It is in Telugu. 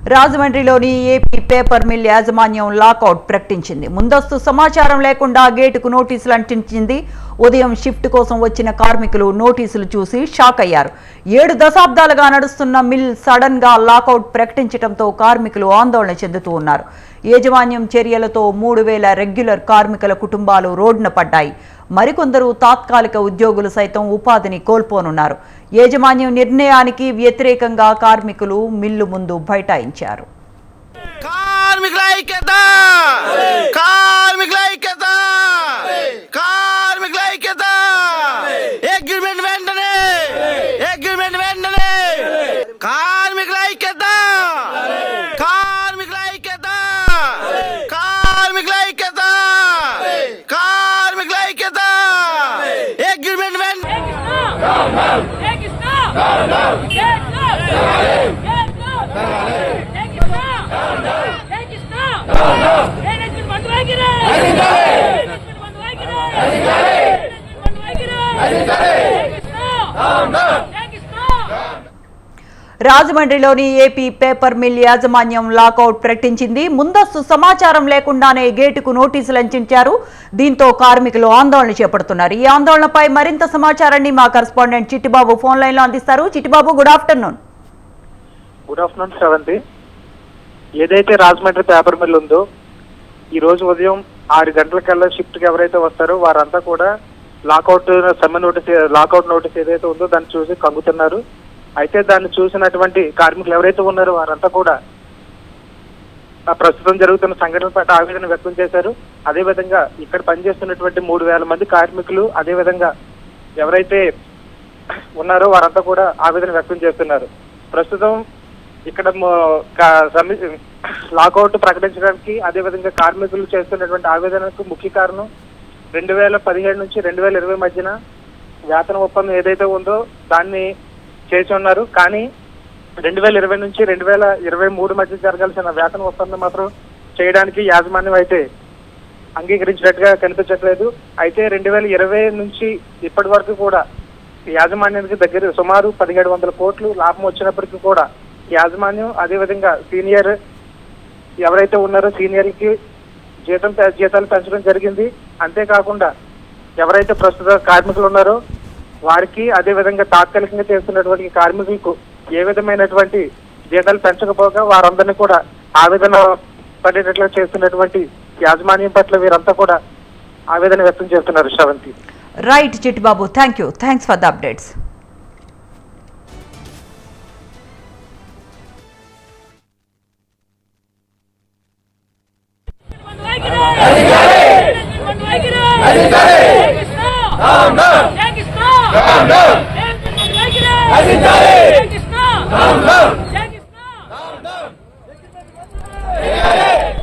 రాజమండ్రిలోని ఏపీ పేపర్ మిల్ యాజమాన్యం లాకౌట్ ప్రకటించింది. ముందస్తు సమాచారం లేకుండా గేటుకు నోటీసులు అంటించింది. ఉదయం షిఫ్ట్ కోసం వచ్చిన కార్మికులు నోటీసులు చూసి షాక్ అయ్యారు. 7 దశాబ్దాలుగా నడుస్తున్న మిల్ సడన్ గా లాకౌట్ ప్రకటించడంతో కార్మికులు ఆందోళన చెందుతూ ఉన్నారు. యాజమాన్యం చర్యలతో 3000 రెగ్యులర్ కార్మికుల కుటుంబాలు రోడ్డున పడ్డాయి. మరికొందరు తాత్కాలిక ఉద్యోగులు సైతం ఉపాధిని కోల్పోనున్నారు. యాజమాన్యం నిర్ణయానికి వ్యతిరేకంగా కార్మికులు మిల్లు ముందు బైఠాయించారు. రాజమండ్రిలోని ఏపీ పేపర్ మిల్ యాజమాన్యం లాకౌట్ ప్రకటించింది. ముందస్తు సమాచారం లేకుండానే గేటుకు నోటీసులు అంటించారు. దీంతో కార్మికులు ఆందోళన చేపడుతున్నారు. ఈ ఆందోళనపై మరింత సమాచారాన్ని మా కరెస్పాండెంట్ చిట్టిబాబు ఫోన్ లైన్ లో అందిస్తారు. Chittibabu, good afternoon. Good afternoon Sravanthi. ఏదైతే రాజమండ్రి పేపర్ మిల్ ఉందో ఈ రోజు ఉదయం 6 గంటలకల్లా షిఫ్ట్ కి ఎవరైతే వస్తారో వారంతా కూడా లాకౌట్ నోటీస్ ఏదైతే ఉందో దాన్ని చూసి కంగుతున్నారు. అయితే దాన్ని చూసినటువంటి కార్మికులు ఎవరైతే ఉన్నారో వారంతా కూడా ప్రస్తుతం జరుగుతున్న సంఘటన పట్ల ఆవేదన వ్యక్తం చేశారు. అదేవిధంగా ఇక్కడ పనిచేస్తున్నటువంటి 3000 మంది కార్మికులు అదేవిధంగా ఎవరైతే ఉన్నారో వారంతా కూడా ఆవేదన వ్యక్తం చేస్తున్నారు. ప్రస్తుతం ఇక్కడ లాకౌట్ ప్రకటించడానికి అదేవిధంగా కార్మికులు చేస్తున్నటువంటి ఆవేదనకు ముఖ్య కారణం 2017 నుంచి 2020 మధ్యన వేతన ఒప్పందం ఏదైతే ఉందో దాన్ని చేసి ఉన్నారు. కానీ 2020 నుంచి 2023 మధ్య జరగాల్సిన వేతన ఒప్పందం మాత్రం చేయడానికి యాజమాన్యం అయితే అంగీకరించినట్టుగా కనిపించట్లేదు. అయితే 2020 నుంచి ఇప్పటి వరకు కూడా యాజమాన్యానికి దగ్గర సుమారు 1700 కోట్లు లాభం వచ్చినప్పటికీ కూడా యాజమాన్యం అదేవిధంగా సీనియర్ ఎవరైతే ఉన్నారో సీనియర్కి జీతాలు పెంచడం జరిగింది. అంతేకాకుండా ఎవరైతే ప్రస్తుత కార్మికులు ఉన్నారో వారికి అదేవిధంగా తాత్కాలికంగా చేస్తున్నటువంటి కార్మికులకు ఏ విధమైనటువంటి జీతాలు పెంచకపోగా వారందరినీ కూడా ఆవేదన పడేటట్లు చేస్తున్నటువంటి యాజమాన్యం పట్ల వీరంతా కూడా ఆవేదన వ్యక్తం చేస్తున్నారు. Sravanthi. Right Chittibabu, thanks for the updates. Down, down.